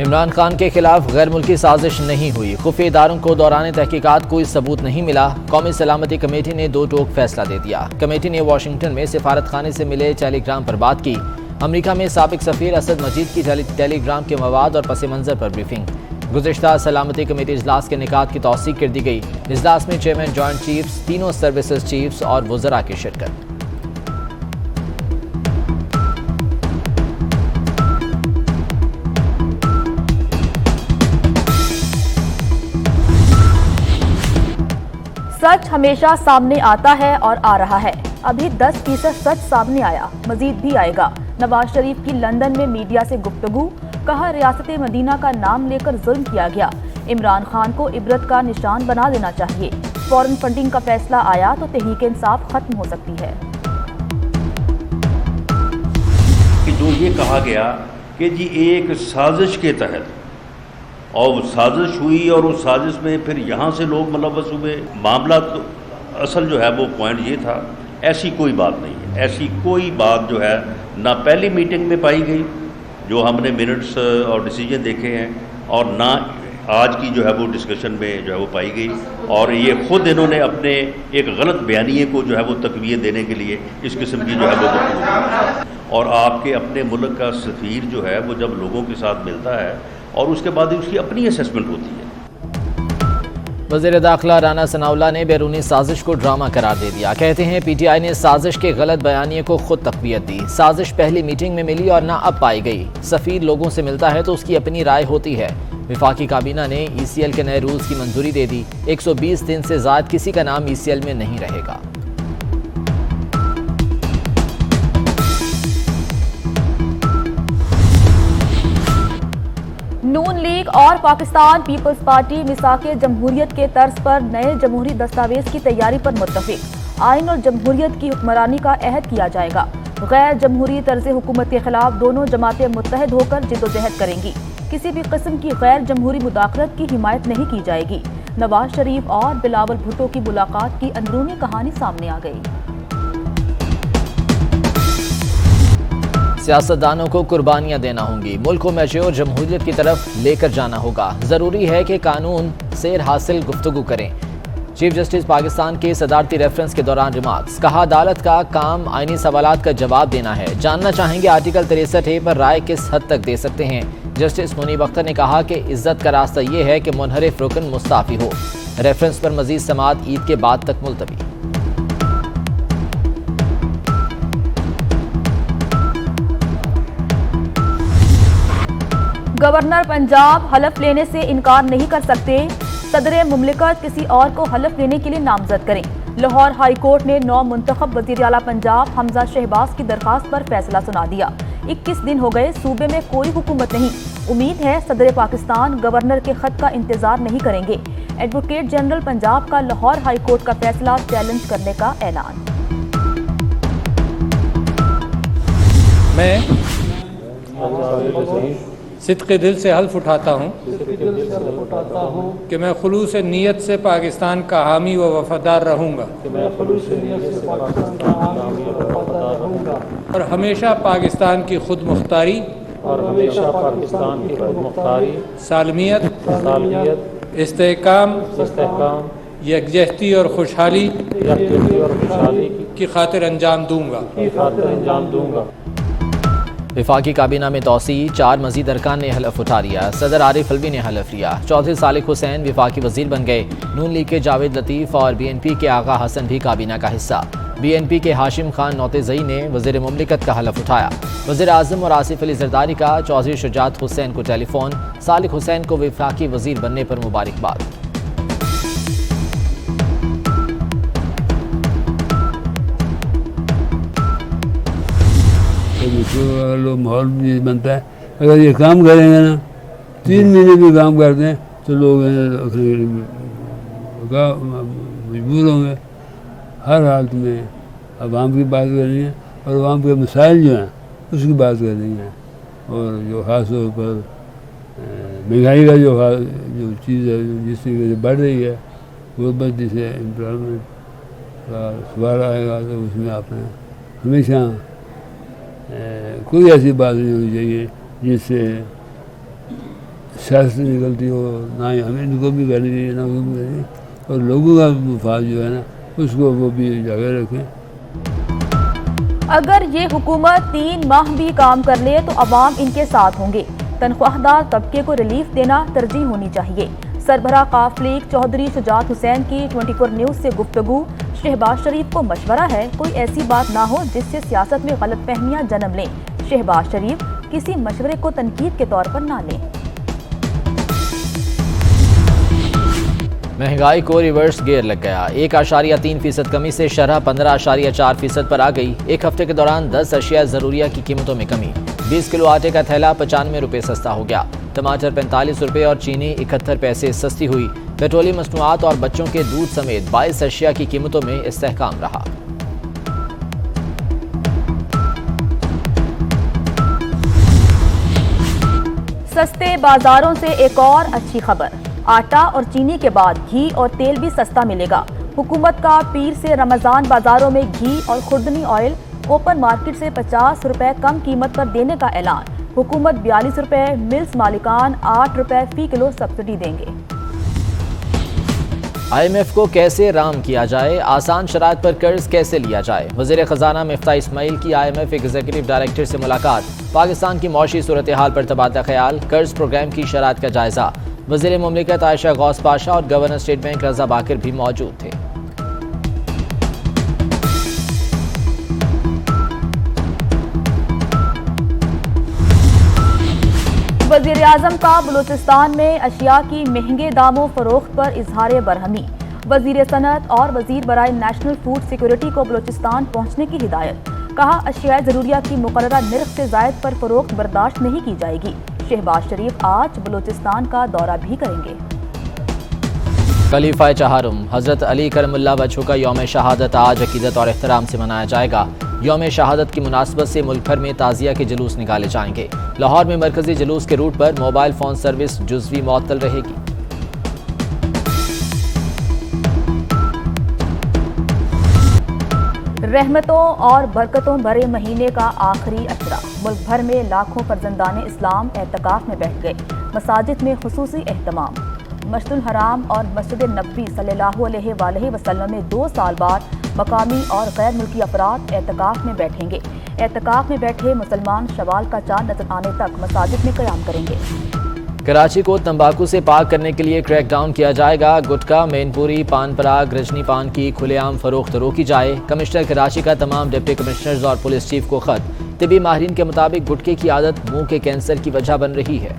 इमरान खान के खिलाफ गैर मुल्की साजिश नहीं हुई, खुफिया इदारों को दौरान तहकीकात कोई सबूत नहीं मिला। कौमी सलामती कमेटी ने दो टोक फैसला दे दिया। कमेटी ने वाशिंगटन में सिफारत खाने से मिले टेलीग्राम पर बात की। अमरीका में साबिक सफीर असद मजीद की टेलीग्राम के मवाद और पस मंजर पर ब्रीफिंग। गुज़िश्ता सलामती कमेटी इजलास के निकात की तौसीक कर दी गई। इजलास में चेयरमैन, जॉइंट चीफ्स, तीनों सर्विसेज चीफ्स और वज़रा की शिरकत। सच हमेशा सामने आता है और आ रहा है। अभी 10% सच सामने आया, मजीद भी आएगा। नवाज शरीफ की लंदन में मीडिया से गुफ्तगू, कहा रियासत मदीना का नाम लेकर जुल्म किया गया। इमरान खान को इबरत का निशान बना देना चाहिए। फॉरेन फंडिंग का फैसला आया तो तहरीक इंसाफ खत्म हो सकती है। जो ये कहा गया कि जी एक साजिश के तहत और साजिश हुई और उस साजिश में फिर यहाँ से लोग मुलव्वस हुए, मामला तो असल जो है वो पॉइंट ये था, ऐसी कोई बात नहीं है। ऐसी कोई बात जो है ना पहली मीटिंग में पाई गई जो हमने मिनट्स और डिसीजन देखे हैं, और ना आज की जो है वो डिस्कशन में जो है वो पाई गई। और ये ख़ुद इन्होंने अपने एक गलत बयानिए को जो है वो तक़वियत देने के लिए इस किस्म की जो है वो गुफ्तगू। और आपके अपने मुल्क का सफ़ीर जो है वो जब लोगों के साथ मिलता है और उसके बाद उसकी अपनी असेसमेंट होती है। वज़ीर दाखिला राना सनाउल्लाह ने बैरूनी साजिश को ड्रामा करार दे दिया। कहते हैं PTI ने साजिश के गलत बयानिए को खुद तक़वियत दी। साजिश पहली मीटिंग में मिली और ना अब पाई गई। सफ़ीर लोगों से मिलता है तो उसकी अपनी राय होती है। विफाकी काबीना ने ECL के नए रूल्स की मंजूरी दे दी। 120 दिन से ज़्यादा किसी का नाम ECL में नहीं रहेगा। नून लीग और पाकिस्तान पीपल्स पार्टी मिसाके जमहूरियत के तर्ज पर नए जमहूरी दस्तावेज की तैयारी पर मुत्तफिक। आइन और जमहूरियत की हुक्मरानी का अहद किया जाएगा। गैर जमहूरी तर्ज हुकूमत के खिलाफ दोनों जमातें मुत्तहद होकर जिद्दोजहद करेंगी। किसी भी किस्म की गैर जमहूरी मुदाखलत की हिमायत नहीं की जाएगी। नवाज शरीफ और बिलावल भुट्टो की मुलाकात की अंदरूनी कहानी सामने आ गई। सियासतदानों को कुर्बानियां देना होंगी, मुल्क को मैच्योर जमहूरियत की तरफ लेकर जाना होगा। ज़रूरी है कि कानून से हासिल गुफ्तगू करें। चीफ जस्टिस पाकिस्तान के सदारती रेफरेंस के दौरान रिमार्क्स। कहा अदालत का काम आईनी सवालात का जवाब देना है। जानना चाहेंगे आर्टिकल 63A पर राय किस हद तक दे सकते हैं। जस्टिस मुनीब अख्तर ने कहा कि इज्जत का रास्ता ये है कि मुनहरिफ रुकन मुस्ताफी हो। रेफरेंस पर मजीद समाअत ईद के बाद तक मुलतवी। गवर्नर पंजाब हलफ लेने से इनकार नहीं कर सकते। सदर मुमलिकत किसी और को हलफ लेने के लिए नामजद करें। लाहौर हाई कोर्ट ने 9 मुंतखब वज़ीर आला पंजाब हमजा शहबाज की दरखास्त पर फैसला सुना दिया। 21 दिन हो गए, सूबे में कोई हुकूमत नहीं। उम्मीद है सदर पाकिस्तान गवर्नर के खत का इंतजार नहीं करेंगे। एडवोकेट जनरल पंजाब का लाहौर हाई कोर्ट का फैसला चैलेंज करने का ऐलान। मैं सिद्क़े दिल से हल्फ उठाता हूँ कि मैं खुलूस नीयत से पाकिस्तान का हामी व वफादार रहूँगा और हमेशा पाकिस्तान की खुद मुख्तारी सालमियत, इस्तेहकाम, यकजहती और खुशहाली की खातिर अंजाम दूँगा। विफाकी काबीना में तोसी, 4 मजीद अरकान ने हलफ उठा लिया। सदर आरिफ अलवी ने हलफ लिया। चौधरी सालिक हुसैन विफाकी वजीर बन गए। नून लीग के जावेद लतीफ़ और BNP के आगा हसन भी काबीना का हिस्सा। BNP के हाशिम खान नौतेज़ई ने वज़ीर मुमलिकत का हलफ उठाया। वज़ीर आज़म और आसिफ अली ज़रदारी का चौधरी शुजात हुसैन को टेलीफोन। सालिक हुसैन को विफाकी वजीर बनने पर मुबारकबाद। माहौल भी बनता है। अगर ये काम करेंगे ना, 3 महीने भी काम करते हैं तो लोग मजबूर होंगे। हर हालत में अवाम की बात करनी है और अवाम के मसाइल जो हैं उसकी बात करनी है। और जो ख़ास तौर पर महंगाई का जो चीज़ है जिस तरीके से बढ़ रही है, गुर्बत जिसे एम्प्लॉयमेंट का सवाल आएगा तो उसमें आपने हमेशा कोई ऐसी बात नहीं होनी चाहिए जिससे सियासत निकलती हो, ना ही हमें इनको भी करनी चाहिए ना उनको भी करनी, और लोगों का मुफाद जो है ना उसको वो भी जगह रखें। अगर ये हुकूमत 3 माह भी काम कर ले तो अवाम इनके साथ होंगे। तनख्वाहदार तबके को रिलीफ देना तरजीह होनी चाहिए। सरबराह काफलीग चौधरी शुजात हुसैन की 24 न्यूज़ से गुफ्तगू। शहबाज शरीफ को मशवरा है कोई ऐसी बात ना हो जिससे सियासत में गलतफहमियां जन्म लें। शहबाज शरीफ किसी मशवरे को तनकीद के तौर पर ना लें। महंगाई को रिवर्स गियर लग गया। 1.3% कमी से शरह 15.4% पर आ गई। एक हफ्ते के दौरान 10 अशिया ज़रूरिया की कीमतों में कमी। 20 किलो आटे का थैला 95 रुपये सस्ता हो गया। टमाटर 45 रुपये और चीनी 71 पैसे सस्ती हुई। पेट्रोलियम मसनूआत और बच्चों के दूध समेत 22 अशिया की कीमतों में इस्तेहकाम रहा। सस्ते बाजारों से एक और अच्छी खबर। आटा और चीनी के बाद घी और तेल भी सस्ता मिलेगा। हुकूमत का पीर से रमजान बाजारों में घी और खुर्दनी ऑयल ओपन मार्केट से 50 रुपए कम कीमत पर देने का ऐलान। हुकूमत 42 रुपए, मिल्स मालिकान 8 रुपए फी किलो सब्सिडी देंगे। IMF को कैसे राम किया जाए, आसान शराइत पर कर्ज कैसे लिया जाए। वज़ीर ख़जाना मिफ्ता इस्माइल की IMF एग्जीक्यूटिव डायरेक्टर से मुलाकात। पाकिस्तान की मौशी सूरत हाल पर तबादला ख्याल, कर्ज प्रोग्राम की शराइत का जायजा। वज़ीर मुमलिकत आयशा गौस पाशा और गवर्नर स्टेट बैंक रजा बाकिर भी मौजूद थे। वज़ीर आज़म का बलूचिस्तान में अशिया की महंगे दामों फरोख्त पर इजहार बरहमी। वज़ीर सनअत और वज़ीर बराए नेशनल फूड सिक्योरिटी को बलूचिस्तान पहुंचने की हिदायत। कहा अशिया ज़रूरिया की मुकर्ररा निर्ख से ज़ायद पर फरोख्त बर्दाश्त नहीं की जाएगी। शहबाज शरीफ आज बलूचिस्तान का दौरा भी करेंगे। खलीफा चहारुम हज़रत अली करमुल्लाह वजह का यौम शहादत आज अकीदत और एहतराम से मनाया जाएगा। यौम शहादत की मुनासबत से मुल्क भर में ताज़िया के जुलूस निकाले जाएंगे। लाहौर में मरकजी जुलूस के रूट पर मोबाइल फ़ोन सर्विस जुज़वी मुअत्तल रहेगी। रहमतों और बरकतों भरे महीने का आखिरी अशरा। मुल्क भर में लाखों फर्जंदान इस्लाम एतकाफ में बैठ गए। मसाजिद में खुसूसी एहतमाम। मस्जिदुल हराम और मस्जिद नबवी सल्लल्लाहु अलैहि वसल्लम में 2 साल बाद मकामी और गैर मुल्की अफराद एतकाफ में बैठेंगे। एतकाफ में बैठे मुसलमान शवाल का चांद नजर आने तक मसाजिद में क़याम करेंगे। कराची को तंबाकू से पाक करने के लिए क्रैकडाउन किया जाएगा। गुटखा, मैनपुरी, पान पराग, रजनी पान की खुलेआम फरोख्त रोकी जाए। कमिश्नर कराची का तमाम डिप्टी कमिश्नर्स और पुलिस चीफ को खत। तिबी माहिरीन के मुताबिक गुटखे की आदत मुंह के कैंसर की वजह बन रही है।